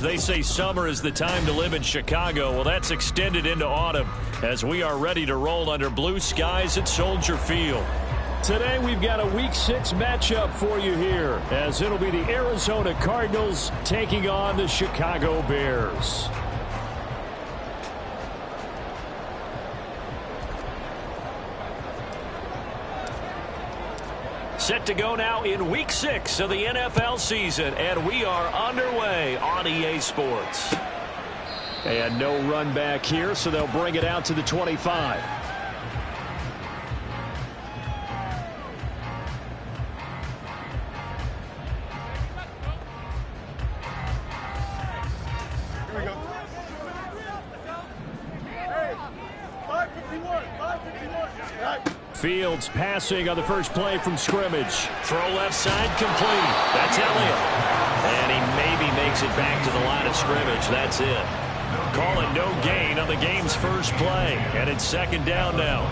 they say summer is the time to live in Chicago. Well, that's extended into autumn as we are ready to roll under blue skies at Soldier Field. Today we've got a Week 6 matchup for you here, as it'll be the Arizona Cardinals taking on the Chicago Bears. Set to go now in Week 6 of the NFL season, and we are underway on EA Sports. And no run back here, so they'll bring it out to the 25. Fields passing on the first play from scrimmage. Throw left side complete. That's Elliott. And he maybe makes it back to the line of scrimmage. That's it. Call it no gain on the game's first play. And it's second down now.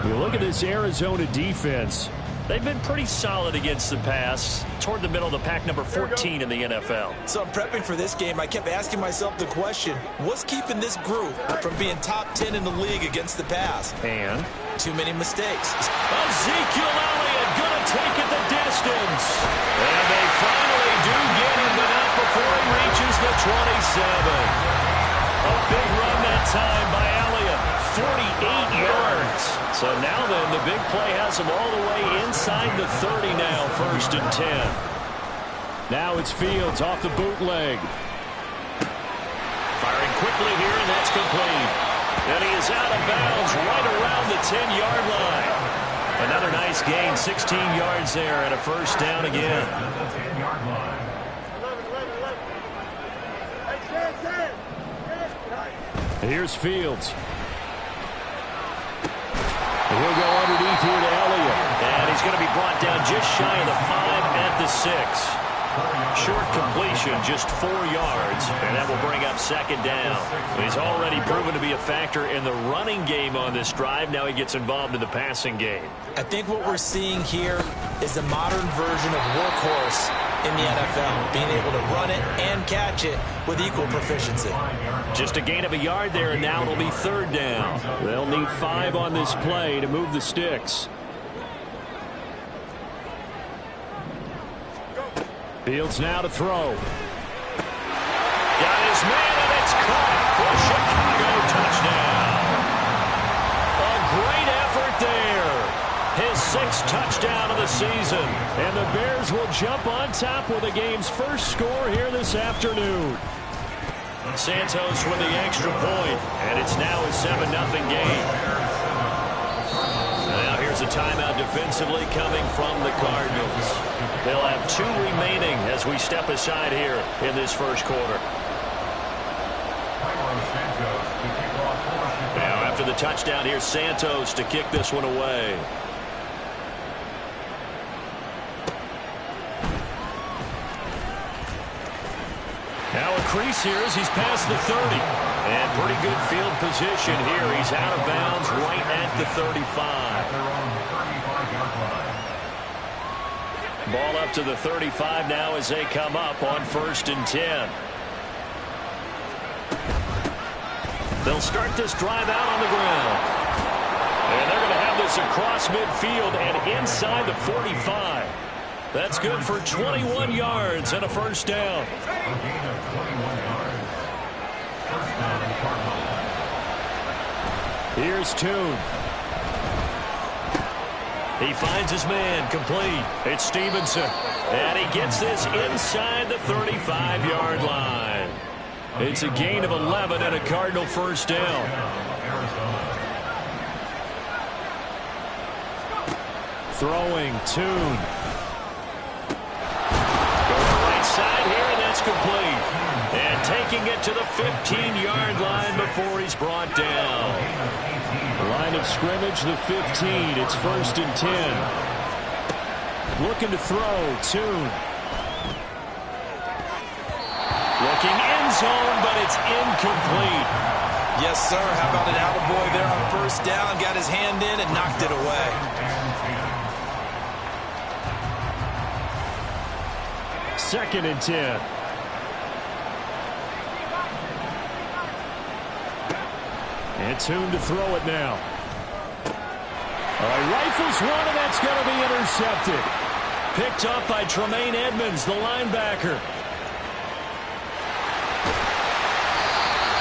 You look at this Arizona defense. They've been pretty solid against the pass, toward the middle of the pack, number 14 in the NFL. So I'm prepping for this game. I kept asking myself the question, what's keeping this group from being top 10 in the league against the pass? And too many mistakes. Ezekiel Elliott going to take it the distance. And they finally do get him, but not before he reaches the 27. A big run that time by Elliott. 48 yards. So now then, the big play has him all the way inside the 30 now, 1st and 10. Now it's Fields off the bootleg. Firing quickly here, and that's complete. And he is out of bounds right around the 10-yard line. Another nice gain, 16 yards there, and a first down again. Here's Fields. He'll go underneath here to Elliott. And he's going to be brought down just shy of the 5 at the 6. Short completion, just 4 yards, and that will bring up second down. He's already proven to be a factor in the running game on this drive. Now he gets involved in the passing game. I think what we're seeing here is a modern version of workhorse in the NFL, being able to run it and catch it with equal proficiency. Just a gain of a yard there, and now it'll be third down. They'll need 5 on this play to move the sticks. Fields now to throw. Got his man, and it's caught for a Chicago touchdown. A great effort there. His 6th touchdown of the season. And the Bears will jump on top with the game's first score here this afternoon. Santos with the extra point, and it's now a 7-0 game. Now here's a timeout defensively coming from the Cardinals. They'll have 2 remaining as we step aside here in this first quarter. Now after the touchdown, here's Santos to kick this one away. Now a crease here as he's past the 30. And pretty good field position here. He's out of bounds right at the 35. Ball up to the 35 now as they come up on 1st and 10. They'll start this drive out on the ground. And they're going to have this across midfield and inside the 45. That's good for 21 yards and a first down. Here's Tune. He finds his man, complete. It's Stevenson. And he gets this inside the 35-yard line. It's a gain of 11 and a Cardinal first down. Throwing, Tune. Going right side here, and that's complete. And taking it to the 15-yard line before he's brought down. Line of scrimmage, the 15. It's 1st and 10. Looking to throw, Tune. Looking end zone, but it's incomplete. Yes, sir. How about an attaboy there on first down? Got his hand in and knocked it away. Second and 10. And Tune to throw it now. All right, rifles one, and that's going to be intercepted. Picked up by Tremaine Edmonds, the linebacker.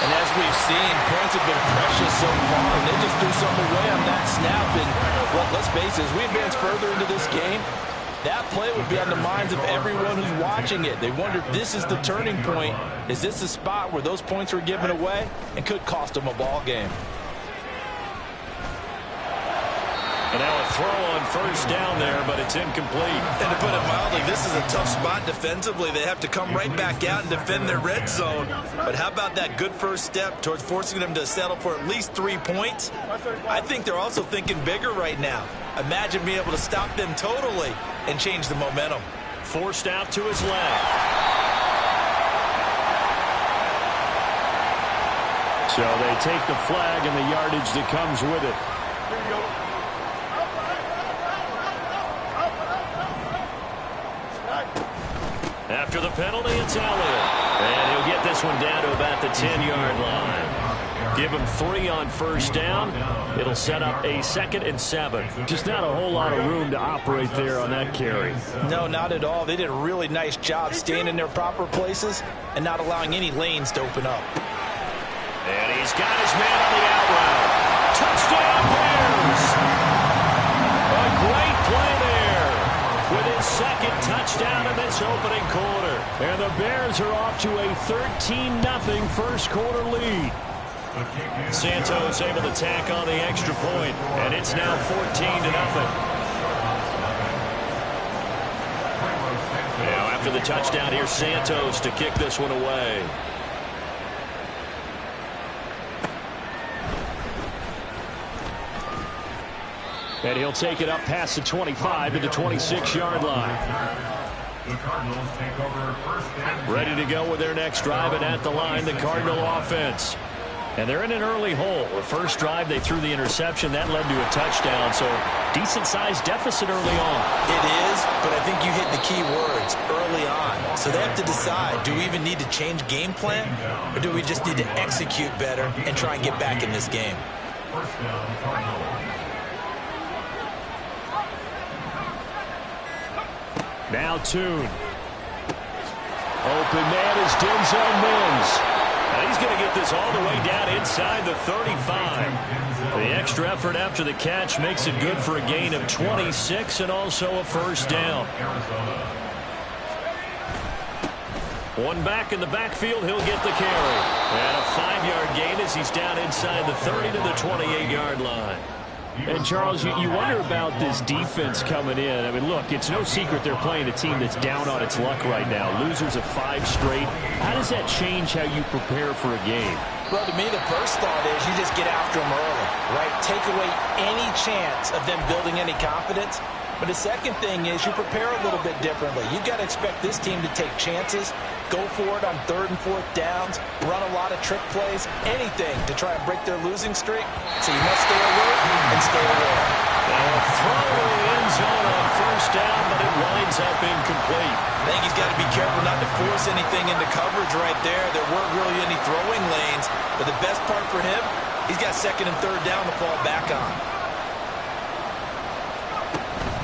And as we've seen, points have been precious so far, and they just threw some away on that snap. And, well, let's face it, as we advance further into this game, that play would be on the minds of everyone who's watching it. They wonder if this is the turning point. Is this the spot where those points were given away and could cost them a ball game? And now a throw on first down there, but it's incomplete. And to put it mildly, this is a tough spot defensively. They have to come right back out and defend their red zone. But how about that good first step towards forcing them to settle for at least 3 points? I think they're also thinking bigger right now. Imagine being able to stop them totally and change the momentum. Forced out to his left. So they take the flag and the yardage that comes with it. After the penalty, it's Elliott. And he'll get this one down to about the 10-yard line. Give him 3 on first down. It'll set up a 2nd and 7. Just not a whole lot of room to operate there on that carry. No, not at all. They did a really nice job staying in their proper places and not allowing any lanes to open up. And he's got his man on the out route. Touchdown, Bears! A great play there with his 2nd touchdown in this opening quarter. And the Bears are off to a 13-0 first quarter lead. Santos able to tack on the extra point, and it's now 14-0. Now after the touchdown, here's Santos to kick this one away. And he'll take it up past the 25 to the 26-yard line. Ready to go with their next drive, and at the line, the Cardinal offense. And they're in an early hole. The first drive, they threw the interception. That led to a touchdown, so decent-sized deficit early on. It is, but I think you hit the key words, early on. So they have to decide, do we even need to change game plan, or do we just need to execute better and try and get back in this game? Now Tune. Open man is Denzel Mims. Now he's going to get this all the way down inside the 35. The extra effort after the catch makes it good for a gain of 26 and also a first down. One back in the backfield, he'll get the carry. And a 5-yard gain as he's down inside the 30 to the 28-yard line. And, Charles, you wonder about this defense coming in. I mean, look, it's no secret they're playing a team that's down on its luck right now. Losers of 5 straight. How does that change how you prepare for a game? Well, to me, the first thought is you just get after them early, right? Take away any chance of them building any confidence. But the second thing is you prepare a little bit differently. You've got to expect this team to take chances, go for it on 3rd and 4th downs, run a lot of trick plays, anything to try and break their losing streak. So you must stay alert and stay aware. Now a throw in the end zone on first down, but it winds up incomplete. I think he's got to be careful not to force anything into coverage right there. There weren't really any throwing lanes, but the best part for him, he's got 2nd and 3rd down to fall back on.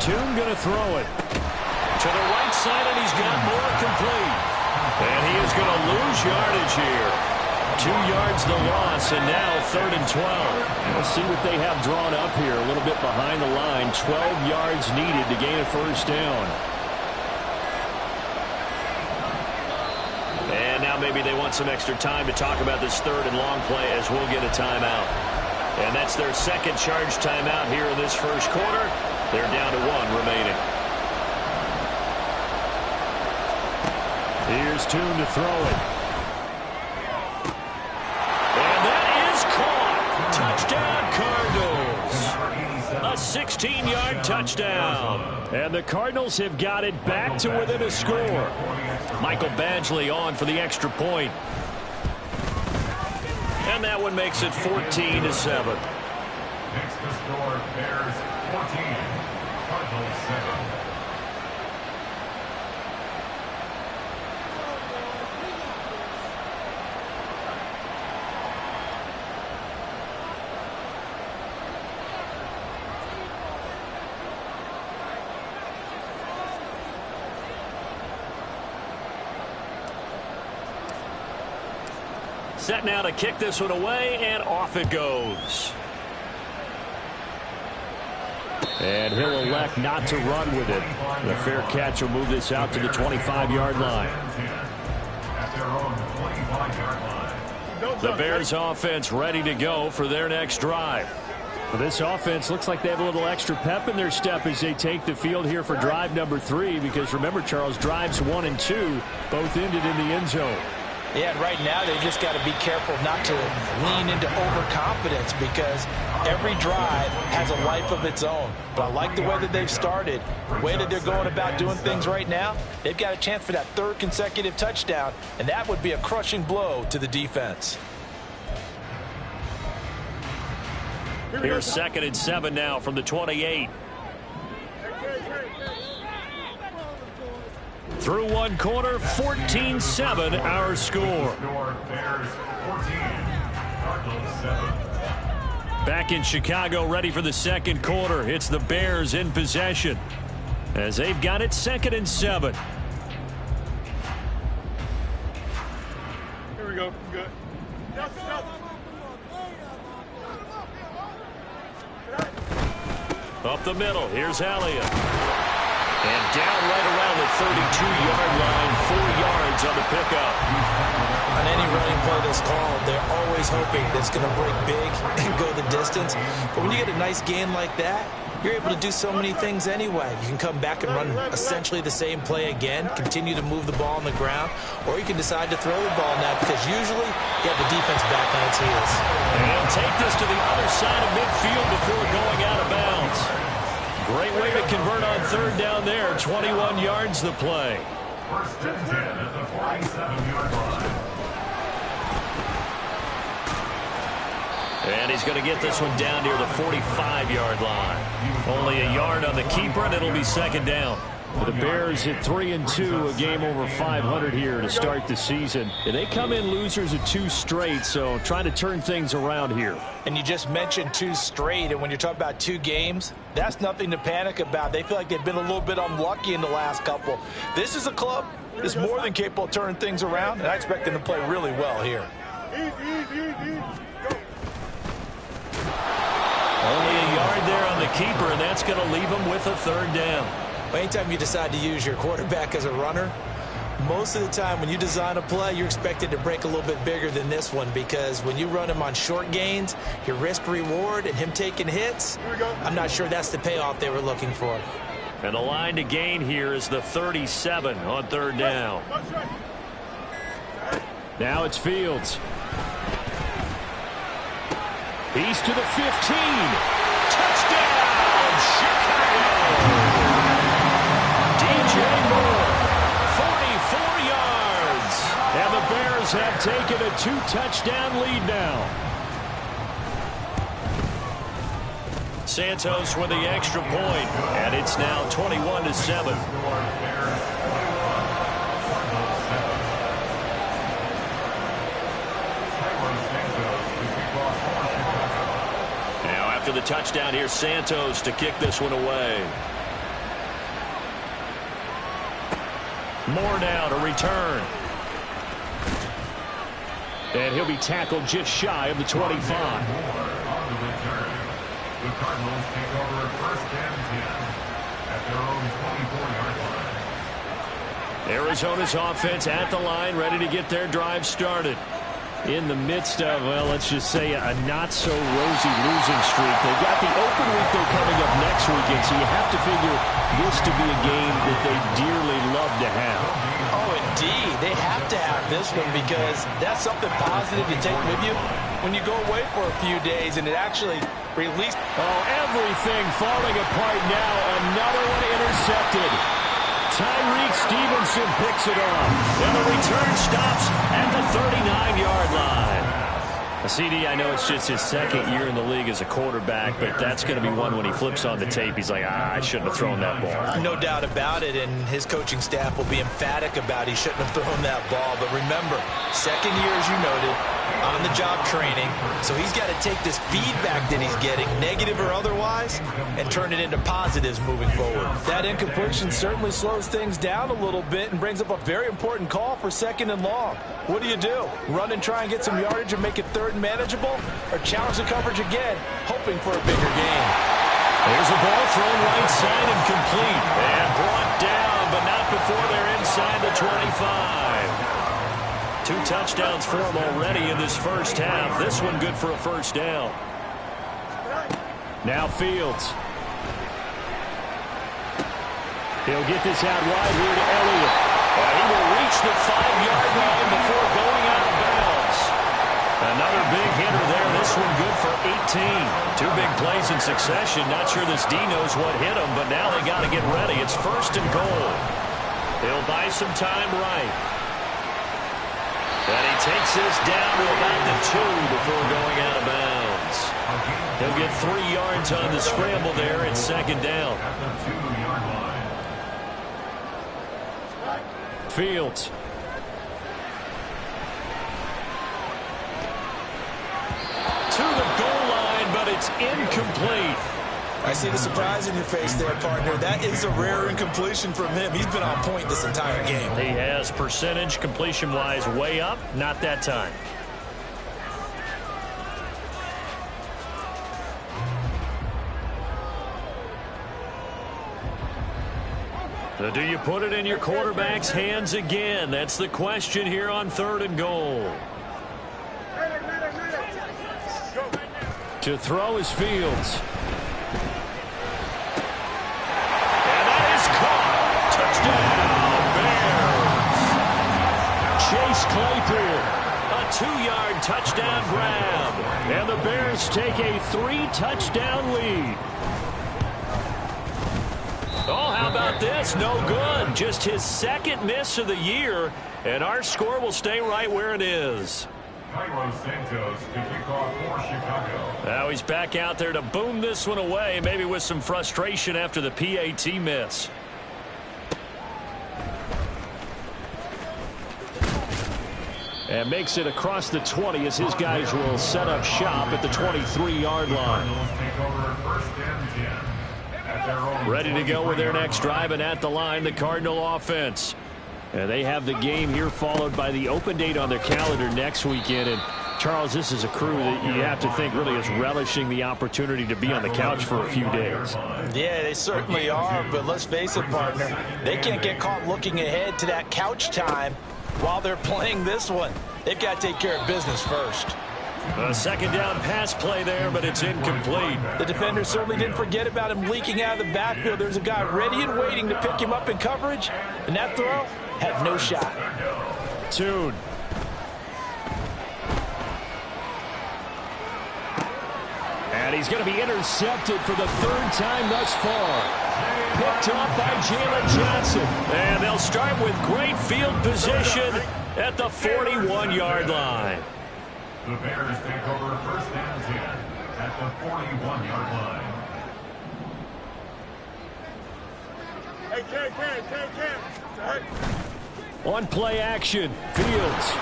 Tune going to throw it to the right side, and he's got more complete. And he is going to lose yardage here. 2 yards the loss, and now 3rd and 12. Let's see what they have drawn up here. A little bit behind the line. 12 yards needed to gain a first down. And now maybe they want some extra time to talk about this 3rd and long play as we'll get a timeout. And that's their 2nd charge timeout here in this first quarter. They're down to 1 remaining. Here's Tune to throw it. And that is caught. Touchdown, Cardinals. A 16-yard touchdown. And the Cardinals have got it back to within a score. Michael Badgley on for the extra point. And that one makes it 14-7. Next to score, Bears 14, Cardinals 7. Set now to kick this one away, and off it goes. And he'll elect not to run with it. The fair catch will move this out to the 25-yard line. The Bears offense ready to go for their next drive. Well, this offense looks like they have a little extra pep in their step as they take the field here for drive number 3, because remember, Charles, drives 1 and 2 both ended in the end zone. Yeah, and right now they just got to be careful not to lean into overconfidence, because every drive has a life of its own. But I like the way that they've started, the way that they're going about doing things right now. They've got a chance for that 3rd consecutive touchdown, and that would be a crushing blow to the defense. Here's 2nd and 7 now from the 28. Through one quarter, 14-7 our score. Back in Chicago, ready for the 2nd quarter. It's the Bears in possession as they've got it 2nd and 7. Here we go. Good. Up the middle, here's Elliott. And down right around the 32-yard line, 4 yards on the pickup. On any running play that's called, they're always hoping that it's going to break big and go the distance. But when you get a nice gain like that, you're able to do so many things anyway. You can come back and run essentially the same play again, continue to move the ball on the ground, or you can decide to throw the ball now, because usually you have the defense back on its heels. And take this to the other side of midfield before going out of bounds. Great way to convert on 3rd down there. 21 yards the play. 1st and 10 at the 47-yard line. And he's going to get this one down near the 45-yard line. Only a yard on the keeper, and it'll be 2nd down. The Bears at 3 and 2, a game over 500 here to start the season. And they come in losers of 2 straight, so trying to turn things around here. And you just mentioned 2 straight, and when you're talking about 2 games, that's nothing to panic about. They feel like they've been a little bit unlucky in the last couple. This is a club that's more than capable of turning things around, and I expect them to play really well here. Only a yard there on the keeper, and that's going to leave him with a 3rd down. Anytime you decide to use your quarterback as a runner, most of the time when you design a play, you're expected to break a little bit bigger than this one, because when you run him on short gains, your risk-reward and him taking hits, I'm not sure that's the payoff they were looking for. And the line to gain here is the 37 on 3rd down. Now it's Fields. He's to the 15. Touchdown, Chicago! DJ Moore, 44 yards. And the Bears have taken a 2-touchdown lead now. Santos with the extra point, and it's now 21-7. Now after the touchdown, here's Santos to kick this one away. Moore now to return. And he'll be tackled just shy of the 25. The Cardinals take over at 1st and 10 at their own 24-yard line. Arizona's offense at the line, ready to get their drive started. In the midst of, well, let's just say a not-so-rosy losing streak. They've got the open week, though, coming up next weekend, so you have to figure this to be a game that they dearly love to have. Oh, indeed. They have to have this one, because that's something positive to take with you when you go away for a few days and it actually released. Oh, everything falling apart now. Another one intercepted. Tyreek Stevenson picks it off. And the return stops at the 39-yard line. CD, I know it's just his 2nd year in the league as a quarterback, but that's going to be one when he flips on the tape, he's like, I shouldn't have thrown that ball. No doubt about it, and his coaching staff will be emphatic about he shouldn't have thrown that ball. But remember, 2nd year, as you noted, on-the-job training, so he's got to take this feedback that he's getting, negative or otherwise, and turn it into positives moving forward. That incompletion certainly slows things down a little bit and brings up a very important call for 2nd and long. What do? Run and try and get some yardage and make it 3rd and manageable, or challenge the coverage again, hoping for a bigger gain? There's a ball thrown right side and complete. And brought down, but not before they're inside the 25. 2 touchdowns for him already in this first half. This one good for a first down. Now Fields. He'll get this out wide here to Elliott. He will reach the 5-yard line before going out of bounds. Another big hitter there. This one good for 18. 2 big plays in succession. Not sure this D knows what hit him, but now they got to get ready. It's 1st and goal. He'll buy some time right. And he takes this down to about the 2 before going out of bounds. He'll get 3 yards on the scramble there. It's 2nd down. Fields. To the goal line, but it's incomplete. I see the surprise in your face there, partner. That is a rare incompletion from him. He's been on point this entire game. He has percentage completion-wise way up. Not that time. So do you put it in your quarterback's hands again? That's the question here on 3rd and goal. To throw is Fields. Chase Claypool, a 2-yard touchdown grab. And the Bears take a 3-touchdown lead. Oh, how about this? No good. Just his 2nd miss of the year. And our score will stay right where it is. Now he's back out there to boom this one away, maybe with some frustration after the PAT miss. And makes it across the 20 as his guys will set up shop at the 23-yard line. Ready to go with their next drive, and at the line, the Cardinal offense. And they have the game here followed by the open date on their calendar next weekend. And Charles, this is a crew that you have to think really is relishing the opportunity to be on the couch for a few days. Yeah, they certainly are, but let's face it, partner, they can't get caught looking ahead to that couch time while they're playing this one. They've got to take care of business first. A 2nd down pass play there, but it's incomplete. The defender certainly didn't forget about him leaking out of the backfield. There's a guy ready and waiting to pick him up in coverage, and that throw had no shot. Tune. And he's going to be intercepted for the 3rd time thus far. Picked up by Jalen Johnson. And they'll start with great field position at the 41-yard line. The Bears take over 1st and 10 at the 41-yard line. On play action, Fields.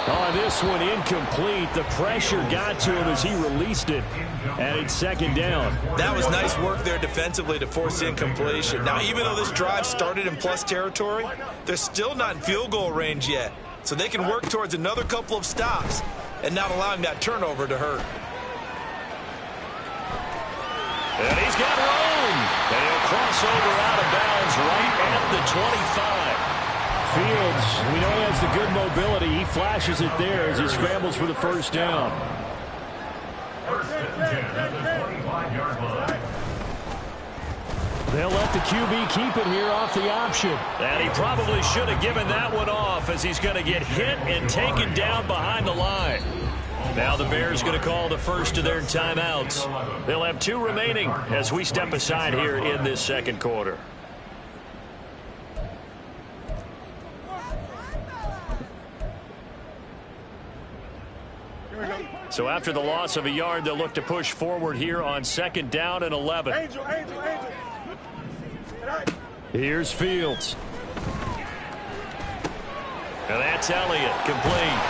On this one, incomplete. The pressure got to him as he released it. And it's 2nd down. That was nice work there defensively to force incompletion. Now, even though this drive started in plus territory, they're still not in field goal range yet. So they can work towards another couple of stops and not allowing that turnover to hurt. And he's got room. And he'll cross over out of bounds right at the 25. Fields, we know he has the good mobility. He flashes it there as he scrambles for the 1st down. 1st and 10 at the 25-yard line. They'll let the QB keep it here off the option. And he probably should have given that one off as he's going to get hit and taken down behind the line. Now the Bears going to call the first of their timeouts. They'll have 2 remaining as we step aside here in this 2nd quarter. So after the loss of a yard, they'll look to push forward here on 2nd down and 11. Here's Fields. And that's Elliott, complete.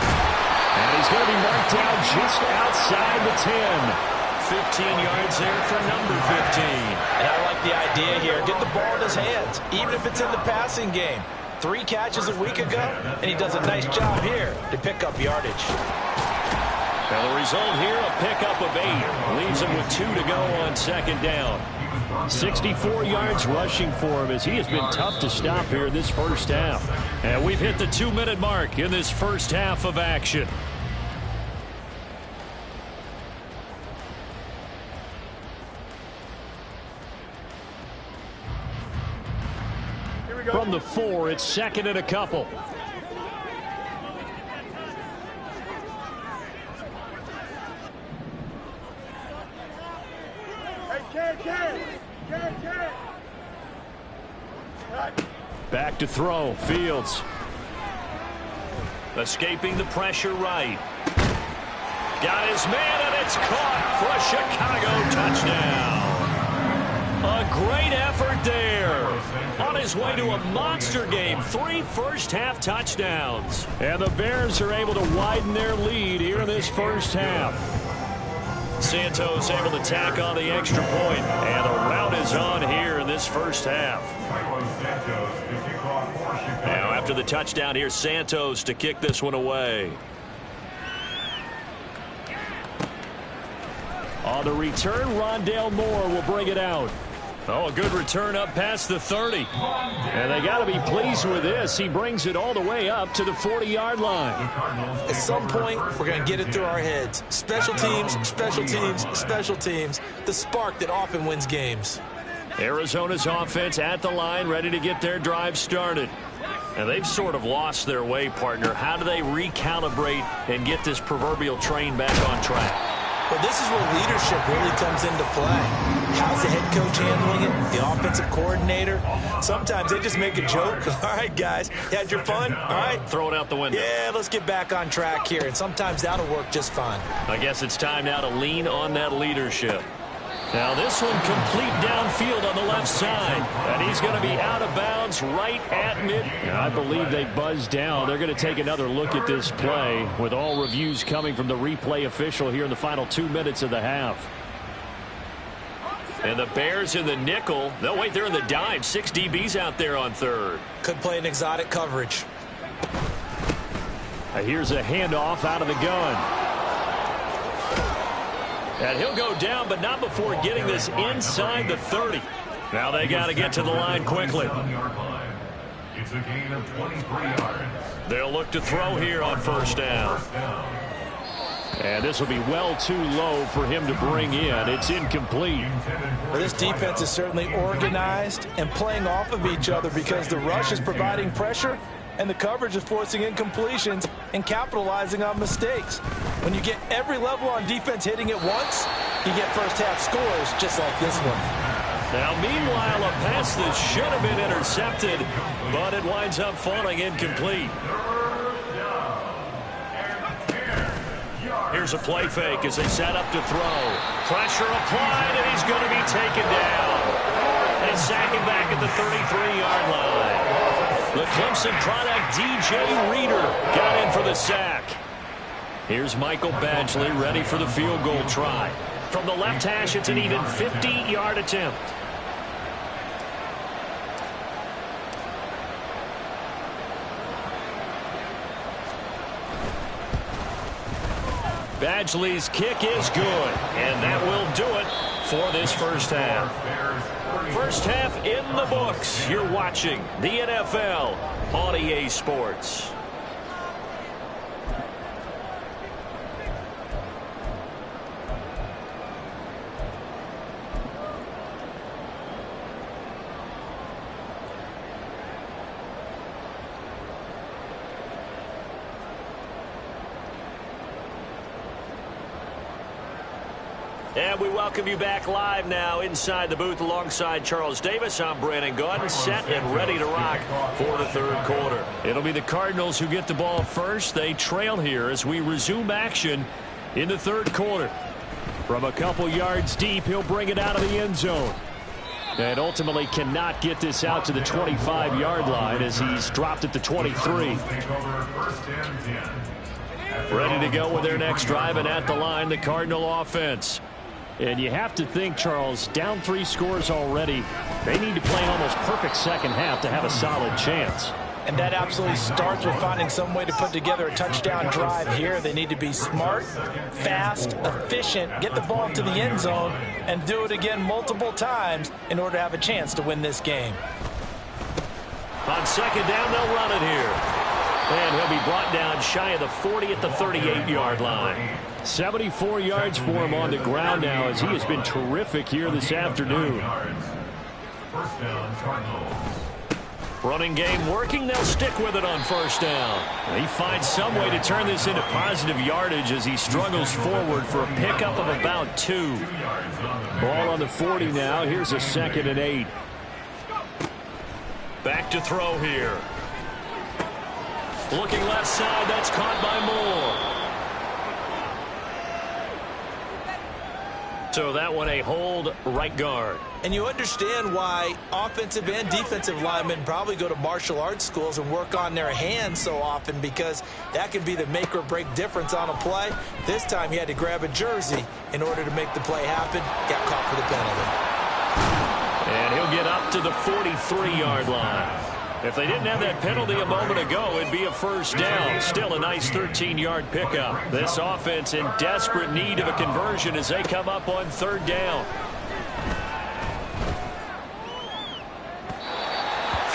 And he's going to be marked down just outside the 10. 15 yards there for number 15. And I like the idea here. Get the ball in his hands, even if it's in the passing game. 3 catches a week ago, and he does a nice job here to pick up yardage. Now the result here, a pickup of 8. Leaves him with 2 to go on second down. 64 yards rushing for him as he has been tough to stop here in this first half. And we've hit the 2-minute mark in this first half of action. From the 4, it's second and a couple. Back to throw. Fields. Escaping the pressure right. Got his man, and it's caught for a Chicago touchdown. A great effort there. On his way to a monster game. 3 first-half touchdowns. And the Bears are able to widen their lead here in this first half. Santos able to tack on the extra point. And the rout is on here in this first half. Now after the touchdown, here's Santos to kick this one away. On the return, Rondale Moore will bring it out. Oh, a good return up past the 30. And they got to be pleased with this. He brings it all the way up to the 40-yard line. At some point, we're going to get it through our heads. Special teams, special teams, special teams. The spark that often wins games. Arizona's offense at the line, ready to get their drive started. And they've sort of lost their way, partner. How do they recalibrate and get this proverbial train back on track? Well, this is where leadership really comes into play. How's the head coach handling it? The offensive coordinator? Sometimes they just make a joke. All right, guys, you had your fun? All right. Throw it out the window. Yeah, let's get back on track here. And sometimes that'll work just fine. I guess it's time now to lean on that leadership. Now this one complete downfield on the left side. And he's going to be out of bounds right at mid. I believe they buzzed down. They're going to take another look at this play with all reviews coming from the replay official here in the final 2 minutes of the half. And the Bears in the nickel. No, wait, they're in the dime. 6 DBs out there on third. Could play an exotic coverage. Here's a handoff out of the gun. And he'll go down, but not before getting this inside the 30. Now they got to get to the line quickly. It's a gain of 23 yards. They'll look to throw here on first down. And this will be well too low for him to bring in. It's incomplete. Well, this defense is certainly organized and playing off of each other because the rush is providing pressure and the coverage is forcing incompletions and capitalizing on mistakes. When you get every level on defense hitting it once, you get first-half scores just like this one. Now, meanwhile, a pass that should have been intercepted, but it winds up falling incomplete. Here's a play fake as they set up to throw. Pressure applied, and he's going to be taken down. They sack him back at the 33-yard line. The Clemson product, DJ Reader, got in for the sack. Here's Michael Badgley ready for the field goal try. From the left hash, it's an even 50-yard attempt. Badgley's kick is good, and that will do it for this first half. First half in the books. You're watching the NFL on EA Sports. And we welcome you back live now inside the booth alongside Charles Davis. I'm Brandon Gaudin, set and ready to rock for the third quarter. It'll be the Cardinals who get the ball first. They trail here as we resume action in the third quarter. From a couple yards deep, he'll bring it out of the end zone. And ultimately cannot get this out to the 25-yard line as he's dropped at the 23. Ready to go with their next drive, and at the line, the Cardinal offense. And you have to think, Charles, down 3 scores already. They need to play an almost perfect second half to have a solid chance. And that absolutely starts with finding some way to put together a touchdown drive here. They need to be smart, fast, efficient, get the ball to the end zone, and do it again multiple times in order to have a chance to win this game. On second down, they'll run it here. And he'll be brought down shy of the 40 at the 38-yard line. 74 yards for him on the ground now, as he has been terrific here this afternoon. First down, Cardinals. Running game working. They'll stick with it on first down. He finds some way to turn this into positive yardage as he struggles forward for a pickup of about 2. Ball on the 40 now. Here's a 2nd and 8. Back to throw here. Looking left side. That's caught by Moore. So that one a hold, right guard. And you understand why offensive and defensive linemen probably go to martial arts schools and work on their hands so often, because that can be the make or break difference on a play. This time he had to grab a jersey in order to make the play happen. Got caught for the penalty. And he'll get up to the 43-yard line. If they didn't have that penalty a moment ago, it'd be a first down. Still a nice 13-yard pickup. This offense in desperate need of a conversion as they come up on third down.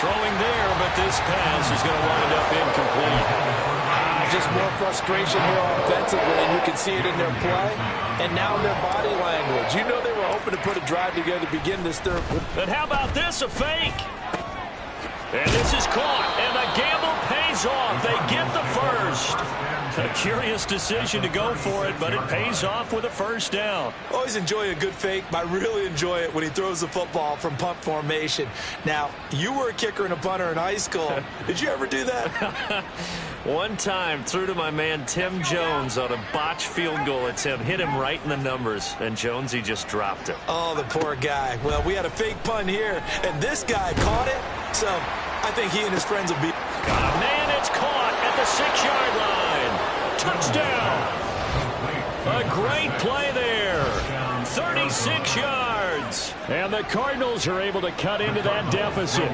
Throwing there, but this pass is going to wind up incomplete. Just more frustration here offensively, and you can see it in their play and now in their body language. You know they were hoping to put a drive together to begin this third. And how about this, a fake? And this is caught, and the gamble pays off. They get the first. A curious decision to go for it, but it pays off with a first down. Always enjoy a good fake, but I really enjoy it when he throws the football from punt formation. Now, you were a kicker and a punter in high school. Did you ever do that? One time, threw to my man Tim Jones on a botched field goal attempt. Hit him right in the numbers, and Jonesy just dropped it. Oh, the poor guy. Well, we had a fake punt here, and this guy caught it, so I think he and his friends will be... Got a man, it's caught at the 6-yard line. Touchdown. A great play there. 36 yards. And the Cardinals are able to cut into that deficit.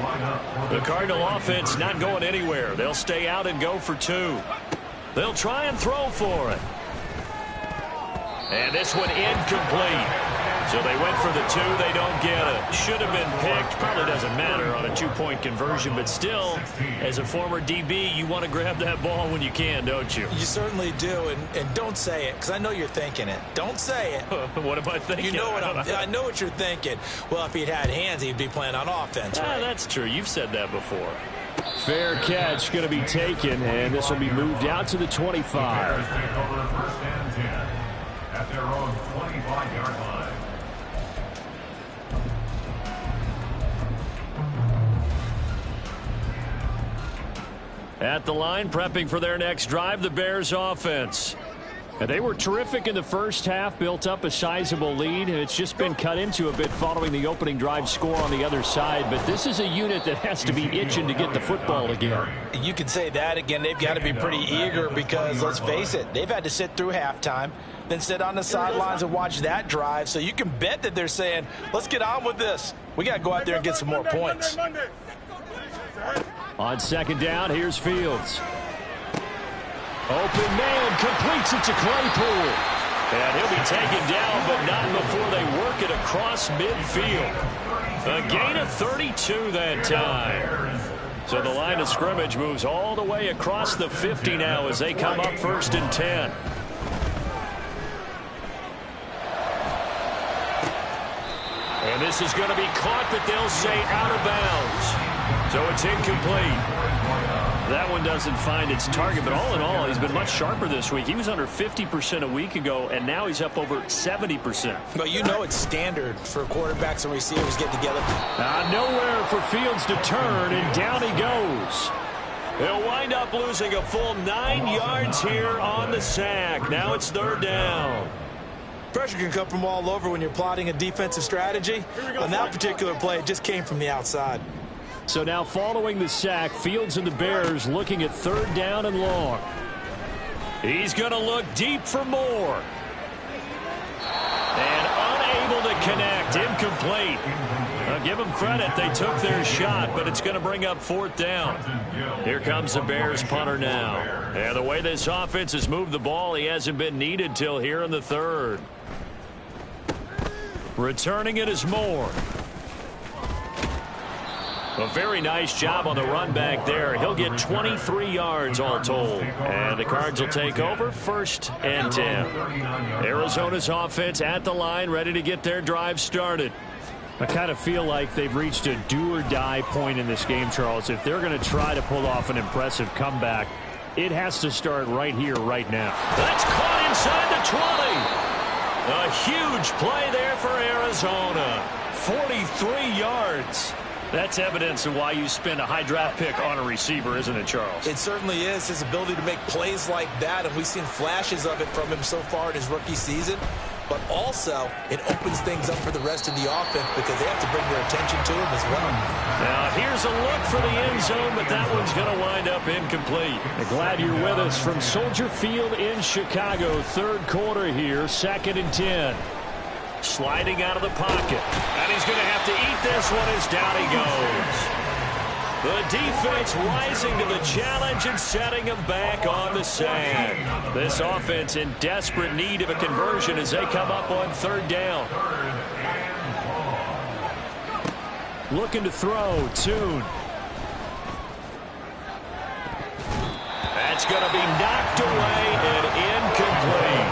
The Cardinal offense not going anywhere. They'll stay out and go for 2. They'll try and throw for it. And this one incomplete. So they went for the 2. They don't get it. Should have been picked. Probably doesn't matter on a 2-point conversion. But still, as a former DB, you want to grab that ball when you can, don't you? You certainly do. And don't say it, because I know you're thinking it. Don't say it. What am I thinking? You know what I know what you're thinking. Well, if he'd had hands, he'd be playing on offense, right? That's true. You've said that before. Fair catch going to be taken, and this will be moved out to the 25. At their own 25-yard line. At the line, prepping for their next drive, the Bears offense. And they were terrific in the first half, built up a sizable lead, and it's just been cut into a bit following the opening drive score on the other side. But this is a unit that has to be itching to get the football again. You can say that again. They've got to be pretty eager because, let's face it, they've had to sit through halftime, then sit on the sidelines and watch that drive. So you can bet that they're saying, let's get on with this. We got to go out there and get some more points. On second down, here's Fields. Open man, completes it to Claypool. And he'll be taken down, but not before they work it across midfield. A gain of 32 that time. So the line of scrimmage moves all the way across the 50 now as they come up 1st and 10. And this is going to be caught, but they'll say out of bounds. So it's incomplete. That one doesn't find its target, but all in all, he's been much sharper this week. He was under 50% a week ago, and now he's up over 70%. But you know it's standard for quarterbacks and receivers get together. Nowhere for Fields to turn, and down he goes. He'll wind up losing a full 9 yards here on the sack. Now it's 3rd down. Pressure can come from all over when you're plotting a defensive strategy. On that particular play, it just came from the outside. So now following the sack, Fields and the Bears looking at 3rd down and long. He's going to look deep for more. And unable to connect. Incomplete. Now give them credit. They took their shot, but it's going to bring up 4th down. Here comes the Bears punter now. And the way this offense has moved the ball, he hasn't been needed till here in the 3rd. Returning it is Moore. A very nice job on the run back there. He'll get 23 yards all told. And the Cards will take over 1st and 10. Arizona's offense at the line, ready to get their drive started. I kind of feel like they've reached a do-or-die point in this game, Charles. If they're going to try to pull off an impressive comeback, it has to start right here, right now. That's caught inside the 20. A huge play there for Arizona. 43 yards. That's evidence of why you spend a high draft pick on a receiver, isn't it, Charles? It certainly is. His ability to make plays like that, and we've seen flashes of it from him so far in his rookie season. But also, it opens things up for the rest of the offense because they have to bring their attention to him as well. Now, here's a look for the end zone, but that one's going to wind up incomplete. Glad you're with us from Soldier Field in Chicago. 3rd quarter here, 2nd and 10. Sliding out of the pocket. And he's going to have to eat this one as down he goes. The defense rising to the challenge and setting him back on the sand. This offense in desperate need of a conversion as they come up on 3rd down. Looking to throw. Tune. That's going to be knocked away and incomplete.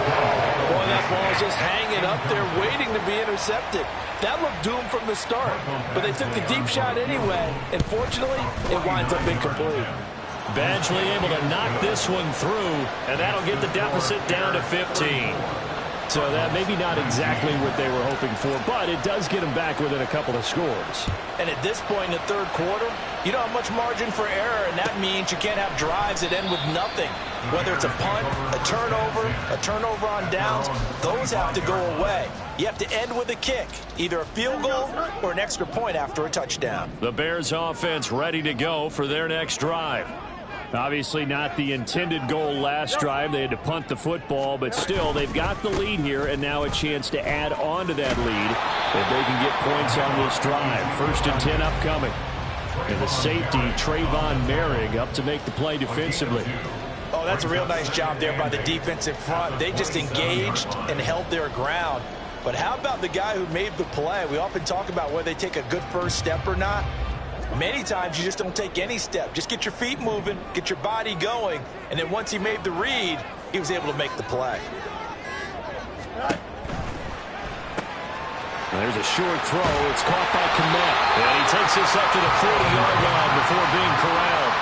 Boy, that ball is just hanging up there waiting to be intercepted. That looked doomed from the start, but they took the deep shot anyway, and fortunately, it winds up incomplete. Badgley able to knock this one through, and that'll get the deficit down to 15. So that maybe not exactly what they were hoping for, but it does get them back within a couple of scores. And at this point in the 3rd quarter, you don't have much margin for error, and that means you can't have drives that end with nothing. Whether it's a punt, a turnover on downs, those have to go away. You have to end with a kick, either a field goal or an extra point after a touchdown. The Bears offense ready to go for their next drive. Obviously not the intended goal last drive. They had to punt the football, but still they've got the lead here, and now a chance to add on to that lead if they can get points on this drive. 1st and 10 upcoming. And the safety, Trayvon Merrick, up to make the play defensively. Oh, that's a real nice job there by the defensive front. They just engaged and held their ground. But how about the guy who made the play? We often talk about whether they take a good first step or not. Many times you just don't take any step. Just get your feet moving, get your body going, and then once he made the read, he was able to make the play. There's a short throw. It's caught by Kmet. And he takes this up to the 40-yard line before being corralled.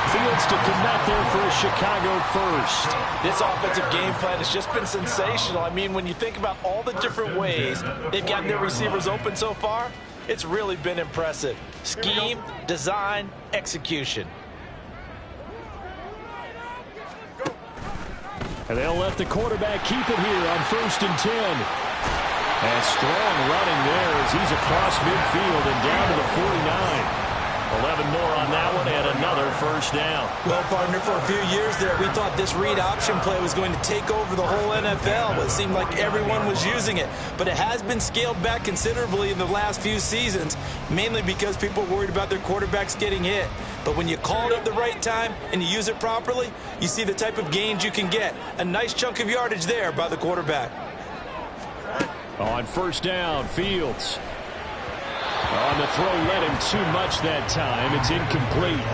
Fields to Kmet there for a Chicago first. This offensive game plan has just been sensational. I mean, when you think about all the different ways they've gotten their receivers open so far, it's really been impressive. Scheme, design, execution. And they'll let the quarterback keep it here on 1st and 10. And strong running there as he's across midfield and down to the 49. 11 more on that one and another 1st down. Well, partner, for a few years there, we thought this read option play was going to take over the whole NFL. It seemed like everyone was using it. But it has been scaled back considerably in the last few seasons, mainly because people are worried about their quarterbacks getting hit. But when you call it at the right time and you use it properly, you see the type of gains you can get. A nice chunk of yardage there by the quarterback. On 1st down, Fields. On the throw, led him too much that time. It's incomplete.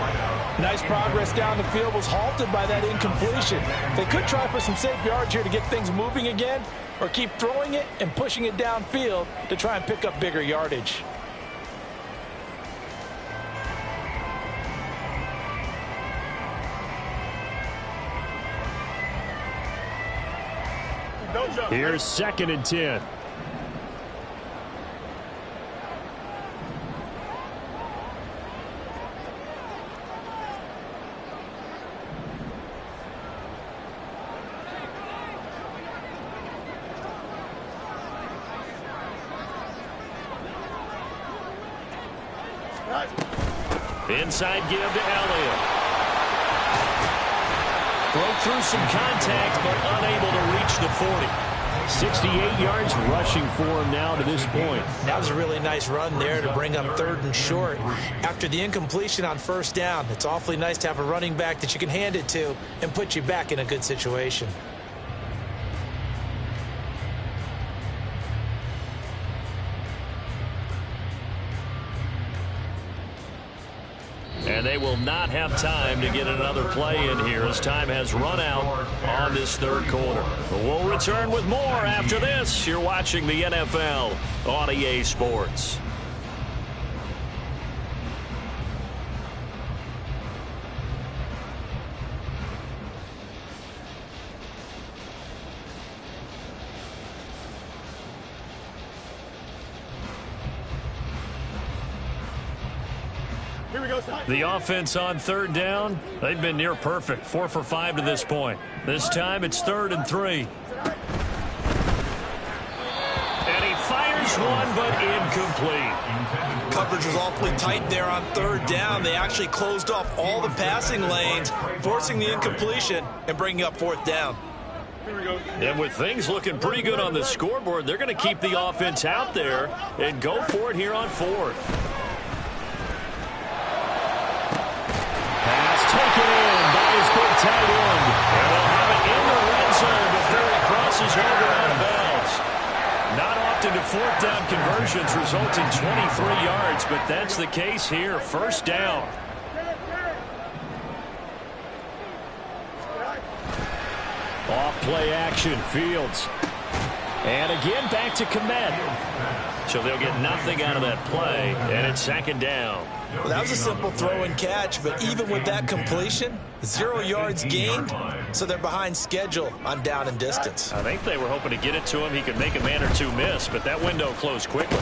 Nice progress down the field, was halted by that incompletion. They could try for some safe yards here to get things moving again, or keep throwing it and pushing it downfield to try and pick up bigger yardage. Here's 2nd and 10. Inside give to Elliott. Broke through some contact, but unable to reach the 40. 68 yards rushing for him now to this point. That was a really nice run there to bring up 3rd and short. After the incompletion on 1st down, it's awfully nice to have a running back that you can hand it to and put you back in a good situation. And they will not have time to get another play in here as time has run out on this 3rd quarter. But we'll return with more after this. You're watching the NFL on EA Sports. The offense on 3rd down, they've been near perfect. 4 for 5 to this point. This time it's 3rd and 3. And he fires one, but incomplete. Coverage was awfully tight there on 3rd down. They actually closed off all the passing lanes, forcing the incompletion and bringing up 4th down. And with things looking pretty good on the scoreboard, they're going to keep the offense out there and go for it here on 4th. Taken in by his big tight end. And they'll have it in the red zone before he crosses over out of bounds. Not often do 4th down conversions result in 23 yards, but that's the case here. 1st down. Off play action, Fields. And again back to Komet. So they'll get nothing out of that play, and it's 2nd down. Well, that was a simple throw and catch, but even with that completion, 0 yards gained, so they're behind schedule on down and distance. I think they were hoping to get it to him. He could make a man or two miss, but that window closed quickly.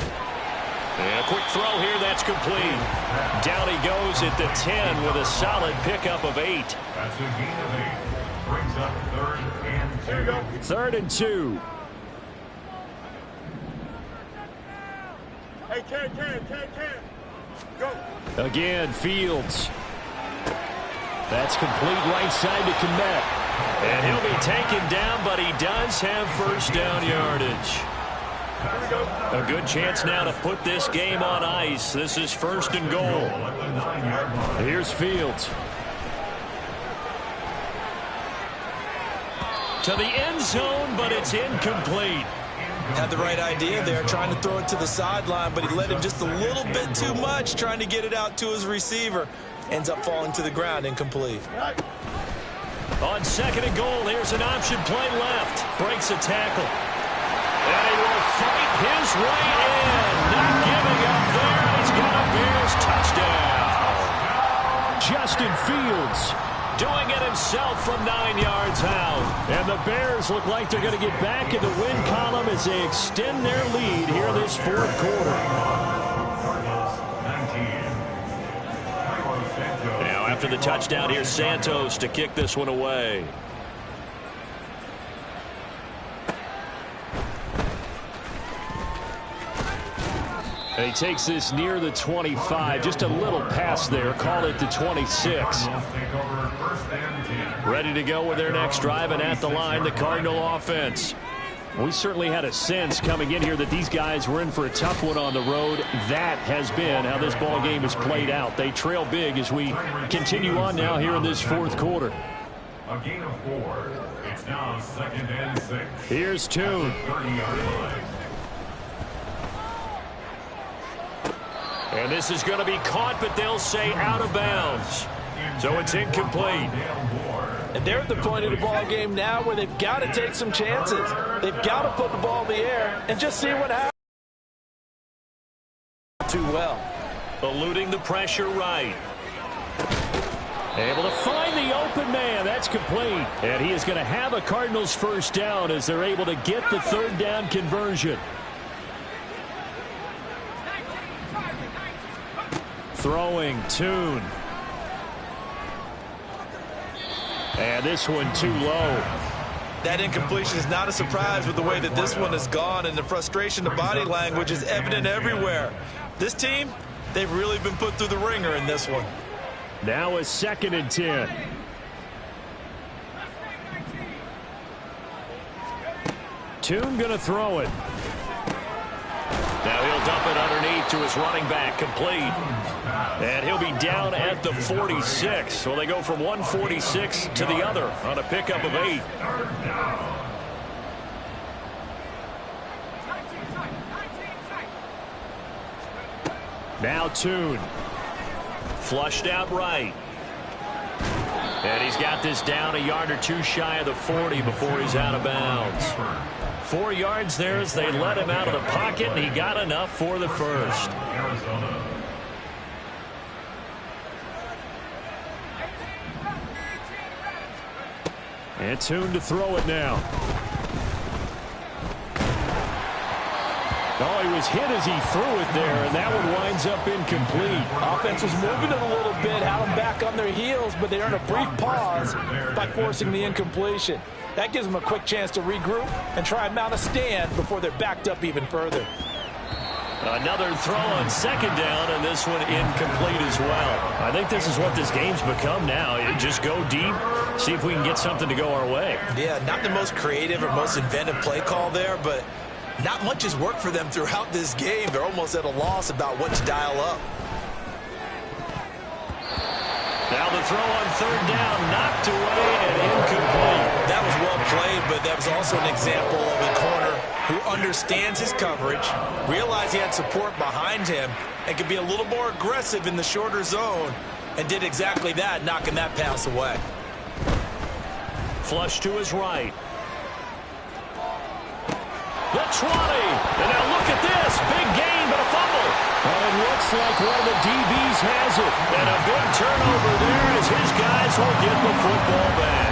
And a quick throw here, that's complete. Down he goes at the 10 with a solid pickup of 8. That's a gain of 8. Brings up 3rd and 2. 3rd and 2. Hey, Ken. Go. Again, Fields. That's complete right side to Komet. And he'll be taken down, but he does have 1st down yardage. A good chance now to put this game on ice. This is 1st and goal. Here's Fields. To the end zone, but it's incomplete. Had the right idea there, trying to throw it to the sideline, but he let him just a little bit too much, trying to get it out to his receiver. Ends up falling to the ground, incomplete. On 2nd and goal, here's an option play left. Breaks a tackle. And he will fight his way in. Not giving up there. He's got a Bears touchdown. Justin Fields doing it himself from 9 yards out. And the Bears look like they're going to get back in the win column as they extend their lead here in this 4th quarter. Now after the touchdown, here's Santos to kick this one away. And he takes this near the 25. Just a little pass there. Call it the 26. Ready to go with their next drive, and at the line, the Cardinal offense. We certainly had a sense coming in here that these guys were in for a tough one on the road. That has been how this ball game has played out. They trail big as we continue on now here in this 4th quarter. A gain of 4. It's now 2nd and 6. Here's Toon. 30-yard line. And this is going to be caught, but they'll say out of bounds. So it's incomplete. And they're at the point of the ball game now where they've got to take some chances. They've got to put the ball in the air and just see what happens. Too well. Eluding the pressure right. Able to find the open man. That's complete. And he is going to have a Cardinals 1st down as they're able to get the 3rd down conversion. Throwing, Toon. And this one too low. That incompletion is not a surprise with the way that this one has gone, and the frustration, the body language is evident everywhere. This team, they've really been put through the ringer in this one. Now a 2nd and 10. Toon going to throw it. Now he'll dump it underneath to his running back, complete. And he'll be down at the 46. So they go from 146 to the other on a pickup of 8. Now Toon. Flushed out right. And he's got this down a yard or two shy of the 40 before he's out of bounds. 4 yards there as they let him out of the pocket, and he got enough for the first. And Toon to throw it now. Oh, he was hit as he threw it there, and that one winds up incomplete. Offense was moving it a little bit, had them back on their heels, but they earned a brief pause by forcing the incompletion. That gives them a quick chance to regroup and try and mount a stand before they're backed up even further. Another throw on second down, and this one incomplete as well. I think this is what this game's become now. Just go deep, see if we can get something to go our way. Yeah, not the most creative or most inventive play call there, but not much has worked for them throughout this game. They're almost at a loss about what to dial up. Now the throw on third down, knocked away and incomplete. That was well played, but that was also an example of a corner who understands his coverage, realized he had support behind him, and could be a little more aggressive in the shorter zone, and did exactly that, knocking that pass away. Flush to his right. The 20. And now look at this. Big gain, but a fumble. And it looks like one of the DBs has it. And a big turnover there as his guys will get the football back.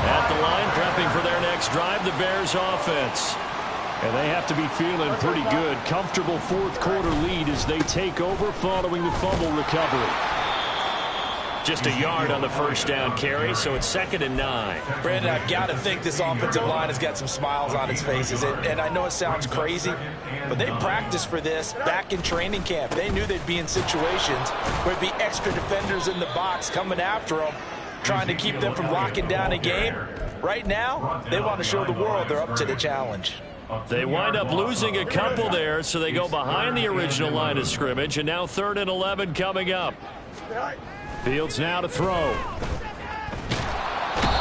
At the line, prepping for their next drive, the Bears offense. And they have to be feeling pretty good. Comfortable fourth quarter lead as they take over following the fumble recovery. Just a yard on the first down carry, so it's 2nd and 9. Brandon, I've got to think this offensive line has got some smiles on its faces. And I know it sounds crazy, but they practiced for this back in training camp. They knew they'd be in situations where there'd be extra defenders in the box coming after them, trying to keep them from locking down a game. Right now, they want to show the world they're up to the challenge. They wind up losing a couple there, so they go behind the original line of scrimmage, and now 3rd and 11 coming up. Fields now to throw.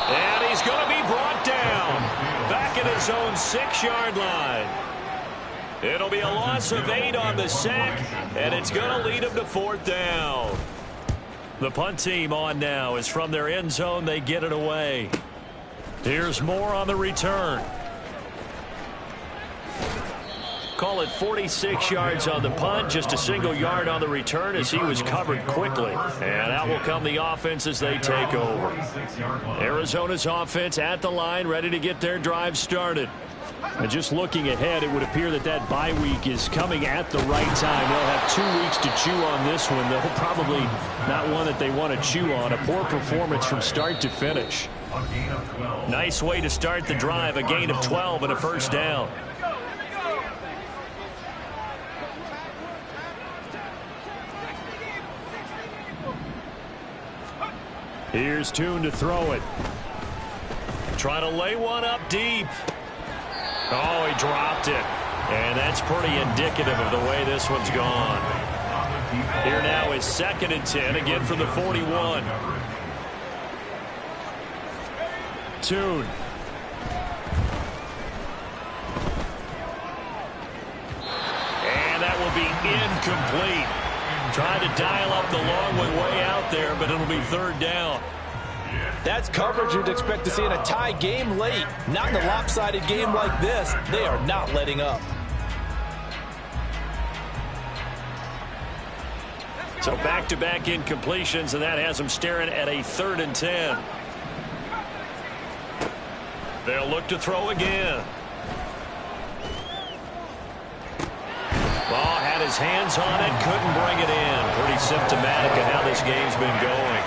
And he's going to be brought down. Back at his own 6-yard line. It'll be a loss of 8 on the sack, and it's going to lead him to 4th down. The punt team on now is from their end zone. They get it away. Here's more on the return. Call it 46 yards on the punt, just a single yard on the return as he was covered quickly. And out will come the offense as they take over. Arizona's offense at the line, ready to get their drive started. And just looking ahead, it would appear that that bye week is coming at the right time. They'll have 2 weeks to chew on this one. They'll probably not one that they want to chew on. A poor performance from start to finish. Nice way to start the drive, a gain of 12 and a first down. Here's Toon to throw it. Trying to lay one up deep. Oh, he dropped it. And that's pretty indicative of the way this one's gone. Here now is 2nd and 10, again from the 41. Toon. And that will be incomplete. Trying to dial up the long way out there, but it'll be 3rd down. That's coverage you'd expect to see in a tie game late. Not in a lopsided game like this. They are not letting up. So back-to-back incompletions, and that has them staring at a 3rd and 10. They'll look to throw again. Ball had his hands on it, couldn't bring it in. Pretty symptomatic of how this game's been going.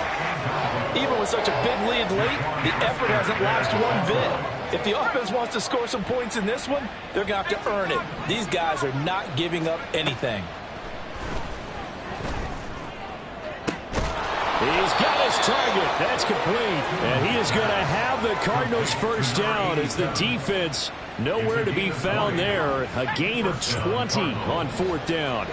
Even with such a big lead late, the effort hasn't lapsed one bit. If the offense wants to score some points in this one, they're going to have to earn it. These guys are not giving up anything. He's got his target. That's complete. And he is going to have the Cardinals first down as the defense nowhere to be found there. A gain of 20 on fourth down.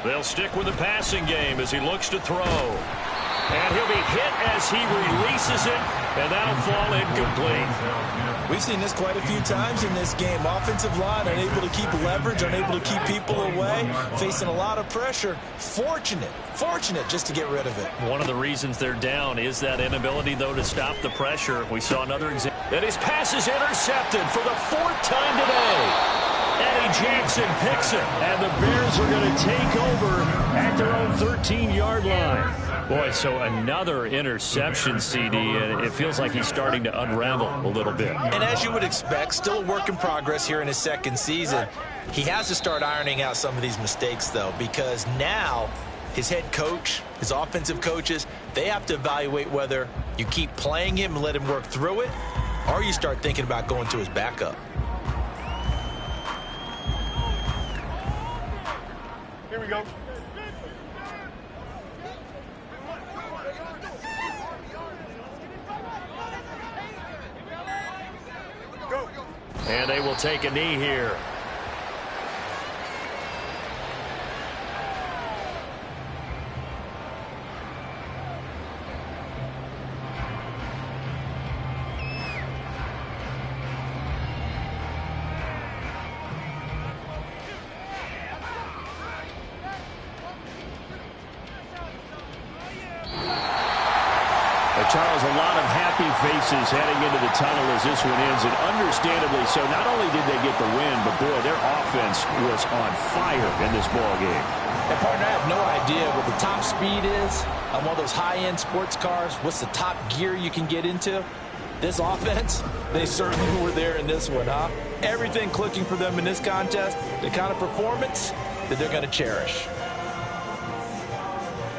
They'll stick with the passing game as he looks to throw. And he'll be hit as he releases it, and that'll fall incomplete. We've seen this quite a few times in this game. Offensive line unable to keep leverage, unable to keep people away, facing a lot of pressure. Fortunate just to get rid of it. One of the reasons they're down is that inability, though, to stop the pressure. We saw another example. And his pass is intercepted for the fourth time today. Eddie Jackson picks it, and the Bears are going to take over at their own 13-yard line. Boy, so another interception, CD, and it feels like he's starting to unravel a little bit. And as you would expect, still a work in progress here in his second season. He has to start ironing out some of these mistakes, though, because now his head coach, his offensive coaches, they have to evaluate whether you keep playing him and let him work through it, or you start thinking about going to his backup. Here we go. Go. And they will take a knee here. Charles, a lot of happy faces heading into the tunnel as this one ends, and understandably so. Not only did they get the win, but, boy, their offense was on fire in this ball game. And, partner, I have no idea what the top speed is on one of those high-end sports cars. What's the top gear you can get into? This offense, they certainly were there in this one, huh? Everything clicking for them in this contest, the kind of performance that they're going to cherish.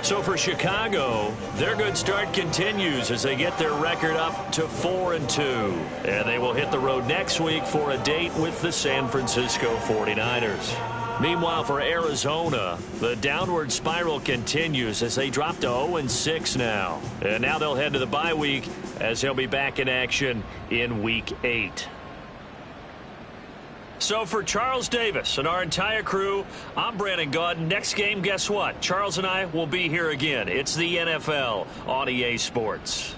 So for Chicago, their good start continues as they get their record up to 4-2. And they will hit the road next week for a date with the San Francisco 49ers. Meanwhile, for Arizona, the downward spiral continues as they drop to 0-6 now. And now they'll head to the bye week as they'll be back in action in Week 8. So for Charles Davis and our entire crew, I'm Brandon Gaudin. Next game, guess what? Charles and I will be here again. It's the NFL on EA Sports.